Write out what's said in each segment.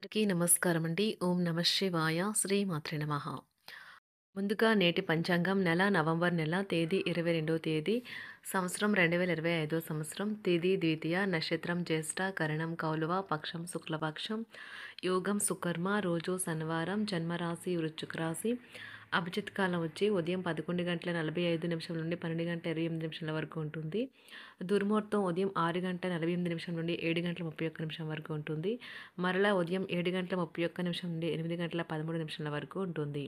అందరికీ నమస్కారం అండి. ఓం నమః శివాయ. శ్రీమాత్రే నమః. ముందుగా నేటి పంచాంగం నెల నవంబర్ నెల తేదీ 22వ తేదీ సంవత్సరం 2025 సంవత్సరం తిథి ద్వితీయ నక్షత్రం జ్యేష్ఠ కరణం కౌలువ పక్షం శుక్లపక్షం యోగం సుకర్మ రోజు శనివారం జన్మరాశి వృశ్చిక రాశి అభిజిత్ కాలం వచ్చి ఉదయం 11:45 నుండి 12:28 వరకు ఉంటుంది. దుర్ముహూర్తం ఉదయం 6:48 నుండి 7:31 వరకు ఉంటుంది. మరలా ఉదయం 7:31 నుండి 8:13 వరకు ఉంటుంది.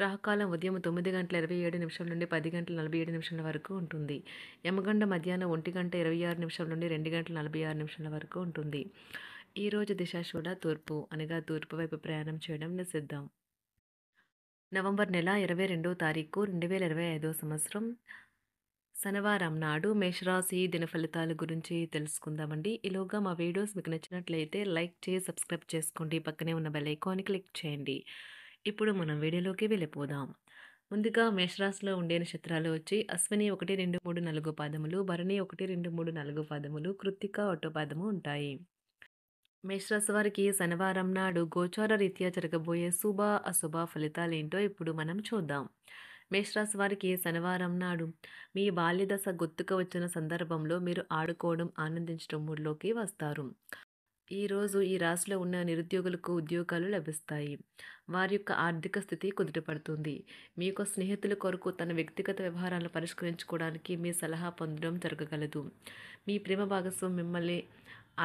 రాహుకాలం ఉదయం 9:27 నుండి 10:47 వరకు ఉంటుంది. యమగండ మధ్యాహ్నం 1:26 నుండి 2:46 వరకు ఉంటుంది. ఈరోజు దిశాశూల తూర్పు అనగా తూర్పు వైపు ప్రయాణం చేయడం నిషిద్ధం. నవంబర్ నెల 22వ తారీఖు 2025 సంవత్సరం శనివారం నాడు మేషరాశి దిన ఫలితాల గురించి తెలుసుకుందామండి. ఈలోగా మా వీడియోస్ మీకు నచ్చినట్లయితే లైక్ చేసి సబ్స్క్రైబ్ చేసుకోండి. పక్కనే ఉన్న బెల్ ఐకాన్ని క్లిక్ చేయండి. ఇప్పుడు మనం వీడియోలోకి వెళ్ళిపోదాం. ముందుగా మేషరాశిలో ఉండే నక్షత్రాలు వచ్చి అశ్విని 1, 2, 3, 4 పాదములు, భరణి 1, 2, 3, 4 పాదములు, కృత్తిక 1 పాదము ఉంటాయి. మేషరాశి వారికి శనివారం నాడు గోచార రీత్యా జరగబోయే శుభ అశుభ ఫలితాలేంటో ఇప్పుడు మనం చూద్దాం. మేషరాశి వారికి శనివారం నాడు మీ బాల్యదశ గుర్తుకు వచ్చిన సందర్భంలో మీరు ఆడుకోవడం ఆనందించడం మూడ్లోకి వస్తారు. ఈరోజు ఈ రాశిలో ఉన్న నిరుద్యోగులకు ఉద్యోగాలు లభిస్తాయి. వారి యొక్క ఆర్థిక స్థితి కుదుటపడుతుంది. మీ యొక్క స్నేహితుల కొరకు తన వ్యక్తిగత వ్యవహారాలను పరిష్కరించుకోవడానికి మీ సలహా పొందడం జరగగలదు. మీ ప్రేమ భాగస్వామి మిమ్మల్ని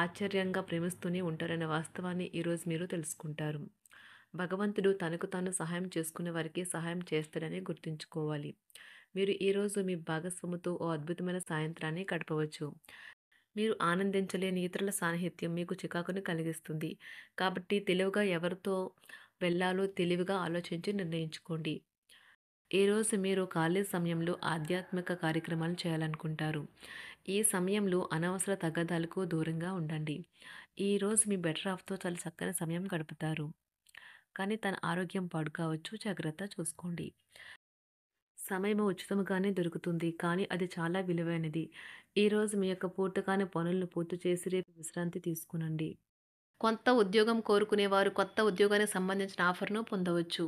ఆశ్చర్యంగా ప్రేమిస్తూనే ఉంటారనే వాస్తవాన్ని ఈరోజు మీరు తెలుసుకుంటారు. భగవంతుడు తనకు తాను సహాయం చేసుకునే వారికి సహాయం చేస్తాడని గుర్తుంచుకోవాలి. మీరు ఈరోజు మీ భాగస్వామితో ఓ అద్భుతమైన సాయంత్రాన్ని గడపవచ్చు. మీరు ఆనందించలేని ఇతరుల సాన్నిహిత్యం మీకు చికాకుని కలిగిస్తుంది. కాబట్టి తెలివిగా ఎవరితో వెళ్ళాలో తెలివిగా ఆలోచించి నిర్ణయించుకోండి. ఈరోజు మీరు ఖాళీ సమయంలో ఆధ్యాత్మిక కార్యక్రమాలు చేయాలనుకుంటారు. ఈ సమయంలో అనవసర తగాదాలకు దూరంగా ఉండండి. ఈరోజు మీ బెటర్ హాఫ్తో చాలా చక్కని సమయం గడుపుతారు. కానీ తన ఆరోగ్యం పాడు కావచ్చు, జాగ్రత్త చూసుకోండి. సమయం ఉచితంగానే దొరుకుతుంది, కానీ అది చాలా విలువైనది. ఈరోజు మీ యొక్క పూర్తికాని పనులను పూర్తి చేసి రేపు విశ్రాంతి తీసుకునండి. కొత్త ఉద్యోగం కోరుకునేవారు కొత్త ఉద్యోగానికి సంబంధించిన ఆఫర్ను పొందవచ్చు.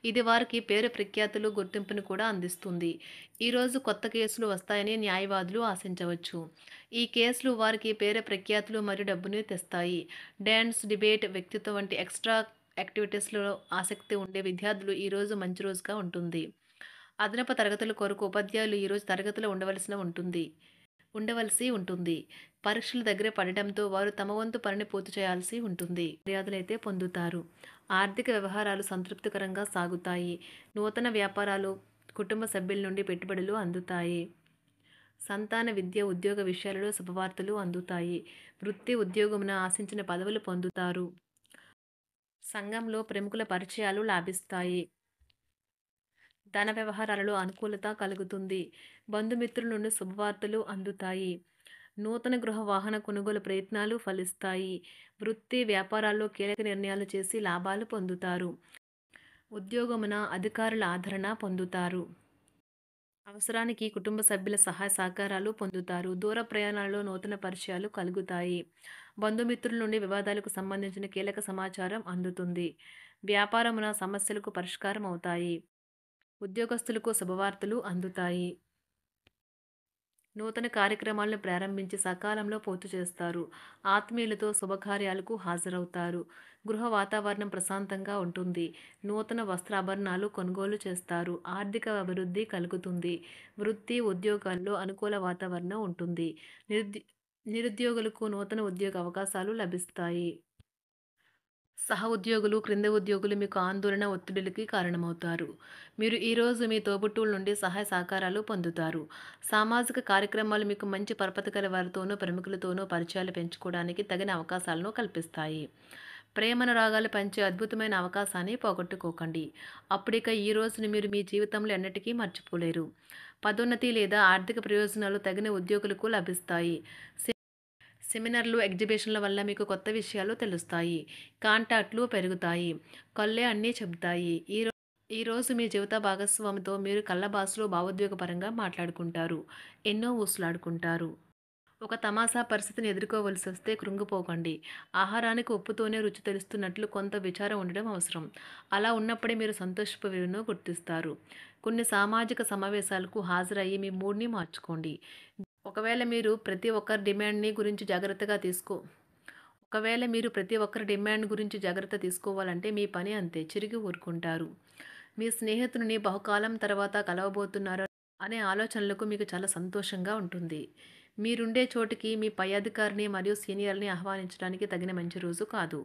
ఇది వారికి పేరు ప్రఖ్యాతులు గుర్తింపును కూడా అందిస్తుంది. ఈరోజు కొత్త కేసులు వస్తాయని న్యాయవాదులు ఆశించవచ్చు. ఈ కేసులు వారికి పేరు ప్రఖ్యాతులు మరియు డబ్బుని తెస్తాయి. డాన్స్, డిబేట్, వ్యక్తిత్వం వంటి ఎక్స్ట్రా యాక్టివిటీస్లో ఆసక్తి ఉండే విద్యార్థులు ఈరోజు మంచి రోజుగా ఉంటుంది. అదనపు తరగతుల కొరకు ఉపాధ్యాయులు ఈరోజు తరగతిలో ఉండవలసి ఉంటుంది. పరీక్షలు దగ్గర పడటంతో వారు తమ వంతు పనిని పూర్తి చేయాల్సి ఉంటుంది. మర్యాదలైతే పొందుతారు. ఆర్థిక వ్యవహారాలు సంతృప్తికరంగా సాగుతాయి. నూతన వ్యాపారాలు, కుటుంబ సభ్యుల నుండి పెట్టుబడులు అందుతాయి. సంతాన విద్య, ఉద్యోగ విషయాలలో శుభవార్తలు అందుతాయి. వృత్తి ఉద్యోగమున ఆశించిన పదవులు పొందుతారు. సంఘంలో ప్రముఖుల పరిచయాలు లాభిస్తాయి. ధన వ్యవహారాలలో అనుకూలత కలుగుతుంది. బంధుమిత్రుల నుండి శుభవార్తలు అందుతాయి. నూతన గృహ వాహన కొనుగోలు ప్రయత్నాలు ఫలిస్తాయి. వృత్తి వ్యాపారాల్లో కీలక నిర్ణయాలు చేసి లాభాలు పొందుతారు. ఉద్యోగమున అధికారుల ఆదరణ పొందుతారు. అవసరానికి కుటుంబ సభ్యుల సహాయ సహకారాలు పొందుతారు. దూర ప్రయాణాలలో నూతన పరిచయాలు కలుగుతాయి. బంధుమిత్రుల నుండి వివాదాలకు సంబంధించిన కీలక సమాచారం అందుతుంది. వ్యాపారమున సమస్యలకు పరిష్కారం అవుతాయి. ఉద్యోగస్తులకు శుభవార్తలు అందుతాయి. నూతన కార్యక్రమాలను ప్రారంభించి సకాలంలో పూర్తి చేస్తారు. ఆత్మీయులతో శుభకార్యాలకు హాజరవుతారు. గృహ వాతావరణం ప్రశాంతంగా ఉంటుంది. నూతన వస్త్రాభరణాలు కొనుగోలు చేస్తారు. ఆర్థిక అభివృద్ధి కలుగుతుంది. వృత్తి ఉద్యోగాల్లో అనుకూల వాతావరణం ఉంటుంది. నిరుద్యోగులకు నూతన ఉద్యోగ అవకాశాలు లభిస్తాయి. సహ ఉద్యోగులు, క్రింద ఉద్యోగులు మీకు ఆందోళన, ఒత్తిడిలకి కారణమవుతారు. మీరు ఈరోజు మీ తోబుట్టువుల నుండి సహాయ సహకారాలు పొందుతారు. సామాజిక కార్యక్రమాలు మీకు మంచి పరపతి గల వారితోనూ, ప్రముఖులతోనూ పరిచయాలు పెంచుకోవడానికి తగిన అవకాశాలను కల్పిస్తాయి. ప్రేమానురాగాలు పంచే అద్భుతమైన అవకాశాన్ని పోగొట్టుకోకండి. అప్పుడిక ఈ రోజుని మీరు మీ జీవితంలో ఎన్నటికీ మర్చిపోలేరు. పదోన్నతి లేదా ఆర్థిక ప్రయోజనాలు తగిన ఉద్యోగులకు లభిస్తాయి. సెమినార్లు, ఎగ్జిబిషన్ల వల్ల మీకు కొత్త విషయాలు తెలుస్తాయి. కాంటాక్ట్లు పెరుగుతాయి. కళ్ళే అన్నీ చెబుతాయి. ఈరోజు మీ జీవిత భాగస్వామితో మీరు కళ్ళ భాషలో భావోద్వేగపరంగా మాట్లాడుకుంటారు. ఎన్నో ఊసులాడుకుంటారు. ఒక తమాషా పరిస్థితిని ఎదుర్కోవలసొస్తే కృంగిపోకండి. ఆహారానికి ఉప్పుతోనే రుచి తెలుస్తున్నట్లు కొంత విచారం ఉండడం అవసరం. అలా ఉన్నప్పుడే మీరు సంతోషపు విలువను గుర్తిస్తారు. కొన్ని సామాజిక సమావేశాలకు హాజరయ్యి మీ మూడ్‌ని మార్చుకోండి. ఒకవేళ మీరు ప్రతి ఒక్కరి డిమాండ్‌ని గురించి జాగ్రత్తగా తీసుకో ఒకవేళ మీరు ప్రతి ఒక్కరి డిమాండ్ గురించి జాగ్రత్త తీసుకోవాలంటే మీ పని అంతే. చిరిగి ఊరుకుంటారు. మీ స్నేహితుడిని బహుకాలం తర్వాత కలవబోతున్నారు అనే ఆలోచనలకు మీకు చాలా సంతోషంగా ఉంటుంది. మీరుండే చోటికి మీ పై అధికారిని మరియు సీనియర్‌ని ఆహ్వానించడానికి తగిన మంచి రోజు కాదు.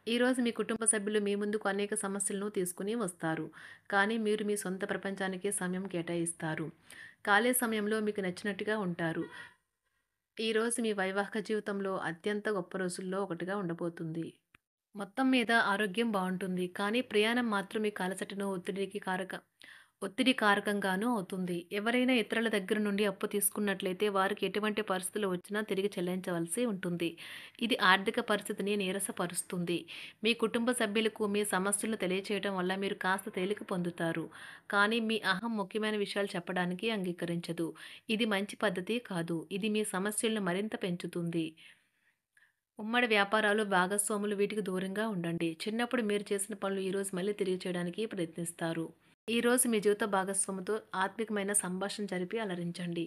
ఈరోజు మీ కుటుంబ సభ్యులు మీ ముందుకు అనేక సమస్యలను తీసుకొని వస్తారు. కానీ మీరు మీ సొంత ప్రపంచానికే సమయం కేటాయిస్తారు. ఖాళీ సమయంలో మీకు నచ్చినట్టుగా ఉంటారు. ఈరోజు మీ వైవాహిక జీవితంలో అత్యంత గొప్ప రోజుల్లో ఒకటిగా ఉండబోతుంది. మొత్తం మీద ఆరోగ్యం బావుంటుంది. కానీ ప్రయాణం మాత్రం మీకు అలసటను, ఒత్తిడి కారకంగానూ అవుతుంది. ఎవరైనా ఇతరుల దగ్గర నుండి అప్పు తీసుకున్నట్లయితే వారికి ఎటువంటి పరిస్థితులు వచ్చినా తిరిగి చెల్లించవలసి ఉంటుంది. ఇది ఆర్థిక పరిస్థితిని నీరసపరుస్తుంది. మీ కుటుంబ సభ్యులకు మీ సమస్యలను తెలియచేయడం వల్ల మీరు కాస్త తేలిక పొందుతారు. కానీ మీ అహం ముఖ్యమైన విషయాలు చెప్పడానికి అంగీకరించదు. ఇది మంచి పద్ధతి కాదు. ఇది మీ సమస్యలను మరింత పెంచుతుంది. ఉమ్మడి వ్యాపారాలు, భాగస్వాములు వీటికి దూరంగా ఉండండి. చిన్నప్పుడు మీరు చేసిన పనులు ఈరోజు మళ్ళీ తిరిగి చేయడానికి ప్రయత్నిస్తారు. ఈరోజు మీ జీవిత భాగస్వామితో ఆత్మికమైన సంభాషణ జరిపి అలరించండి.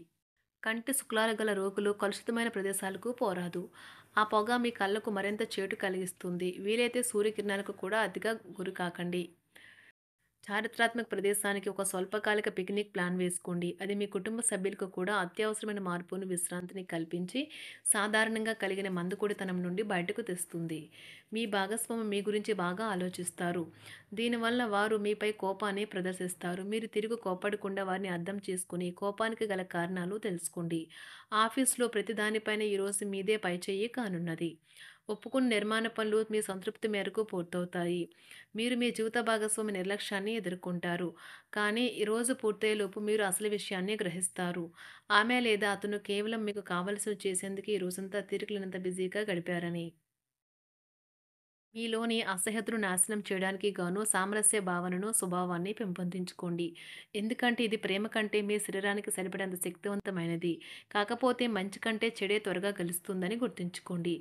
కంటి శుక్లాలు గల రోగులు కలుషితమైన ప్రదేశాలకు పోరాదు. ఆ పొగ మీ కళ్ళకు మరింత చేటు కలిగిస్తుంది. వీలైతే సూర్యకిరణాలకు కూడా అతిగా గురికాకండి. చారిత్రాత్మక ప్రదేశానికి ఒక స్వల్పకాలిక పిక్నిక్ ప్లాన్ వేసుకోండి. అది మీ కుటుంబ సభ్యులకు కూడా అత్యవసరమైన మార్పును, విశ్రాంతిని కల్పించి సాధారణంగా కలిగిన మందుకొడితనం నుండి బయటకు తెస్తుంది. మీ భాగస్వామి మీ గురించి బాగా ఆలోచిస్తారు. దీనివల్ల వారు మీపై కోపాన్ని ప్రదర్శిస్తారు. మీరు తిరిగి కోప్పడకుండా వారిని అర్థం చేసుకుని కోపానికి గల కారణాలు తెలుసుకోండి. ఆఫీస్‌లో ప్రతి దానిపైన ఈరోజు మీదే పైచేయి కానున్నది. ఒప్పుకున్న నిర్మాణ పనులు మీ సంతృప్తి మేరకు పూర్తవుతాయి. మీరు మీ జీవిత భాగస్వామి నిర్లక్ష్యాన్ని ఎదుర్కొంటారు. కానీ ఈ రోజు పూర్తయ్యేలోపు మీరు అసలు విషయాన్ని గ్రహిస్తారు. ఆమె లేదా అతను కేవలం మీకు కావలసినవి చేసేందుకు ఈ రోజంతా తీరికలేనంత బిజీగా గడిపారని. మీలోని అసహ్యతను నాశనం చేయడానికి గాను సామరస్య భావనను, స్వభావాన్ని పెంపొందించుకోండి. ఎందుకంటే ఇది ప్రేమ కంటే మీ శరీరానికి సరిపడేంత శక్తివంతమైనది. కాకపోతే మంచి కంటే చెడే త్వరగా గెలుస్తుందని గుర్తుంచుకోండి.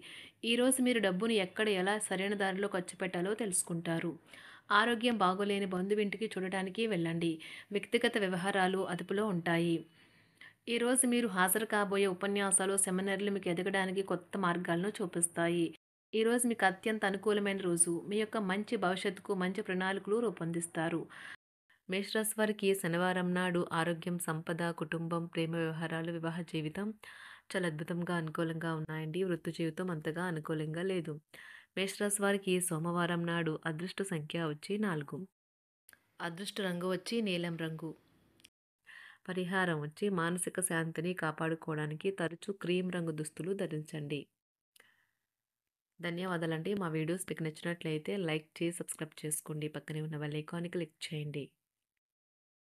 ఈరోజు మీరు డబ్బును ఎక్కడ, ఎలా సరైన దారిలో ఖర్చు పెట్టాలో తెలుసుకుంటారు. ఆరోగ్యం బాగోలేని బంధువింటికి చూడటానికి వెళ్ళండి. వ్యక్తిగత వ్యవహారాలు అదుపులో ఉంటాయి. ఈరోజు మీరు హాజరు కాబోయే ఉపన్యాసాలు, సెమినార్లు మీకు ఎదగడానికి కొత్త మార్గాలను చూపిస్తాయి. ఈరోజు మీకు అత్యంత అనుకూలమైన రోజు. మీ యొక్క మంచి భవిష్యత్తుకు మంచి ప్రణాళికలు రూపొందిస్తారు. మేషరాశి వారికి శనివారం నాడు ఆరోగ్యం, సంపద, కుటుంబం, ప్రేమ వ్యవహారాలు, వివాహ జీవితం చాలా అద్భుతంగా అనుకూలంగా ఉన్నాయండి. వృత్తి జీవితం అంతగా అనుకూలంగా లేదు. మేషరాశి వారికి సోమవారం నాడు అదృష్ట సంఖ్య వచ్చి 4. అదృష్ట రంగు వచ్చి నీలం రంగు. పరిహారం వచ్చి మానసిక శాంతిని కాపాడుకోవడానికి తరచూ క్రీమ్ రంగు దుస్తులు ధరించండి. ధన్యవాదాలండి. మా వీడియోస్ మీకు నచ్చినట్లయితే లైక్ చేసి సబ్స్క్రైబ్ చేసుకోండి. పక్కనే ఉన్న బెల్ ఐకాన్ని క్లిక్ చేయండి.